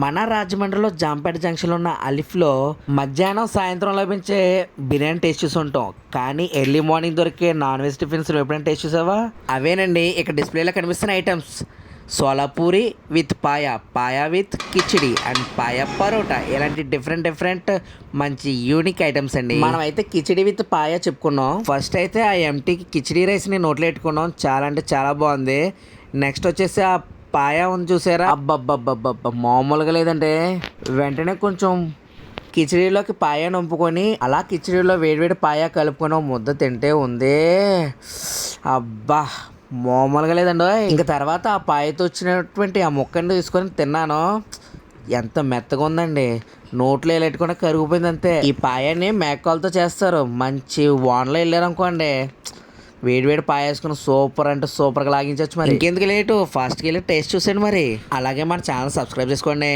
మన రాజమండ్రిలో జాంపేట జంక్షన్లో ఉన్న అలిఫ్లో మధ్యాహ్నం సాయంత్రం లభించే బిర్యానీ టేస్ట్ చూసి ఉంటాం. కానీ ఎర్లీ మార్నింగ్ దొరికే నాన్ వెజ్ టిఫిన్స్ ఎప్పుడైనా టేస్ట్ చూసావా? అవేనండి ఇక్కడ డిస్ప్లేలో కనిపిస్తున్న ఐటమ్స్. సోలాపూరి with paya with khichdi and paya parotta, ఇలాంటి డిఫరెంట్ మంచి యూనిక్ ఐటమ్స్ అండి. మనం అయితే కిచిడి విత్ పాయా చెప్పుకున్నాం. ఫస్ట్ అయితే ఆ ఎంటీ కిచిడి రైస్ని నోట్లో పెట్టుకున్నాం. చాలా అంటే చాలా బాగుంది. నెక్స్ట్ వచ్చేసి ఆ పాయా ఉంది చూసారా, అబ్బబ్బబ్బబ్బబ్బ మామూలుగా లేదంటే. వెంటనే కొంచెం కిచిడీలోకి పాయా నింపుకొని అలా కిచిడీలో వేడివేడి పాయా కలుపుకొని ముద్ద తింటే ఉంది అబ్బా మామూలుగా లేదండి. ఇంక తర్వాత ఆ పాయతో వచ్చినటువంటి ఆ ముక్కని తీసుకొని తిన్నాను. ఎంత మెత్తగా ఉందండి, నోట్లో వెళ్ళేట్టుకుండా కరిగిపోయింది అంతే. ఈ పాయాన్ని మేకలతో చేస్తారు. మంచి వానలో వెళ్ళారనుకోండి, వేడివేడి పాయేసుకుని సూపర్ అంటే సూపర్గా లాగించవచ్చు. మరి ఇంకెందుకు లేటు, ఫాస్ట్కి వెళ్ళి టేస్ట్ చూసేయండి. మరి అలాగే మన ఛానల్ సబ్స్క్రైబ్ చేసుకోండి.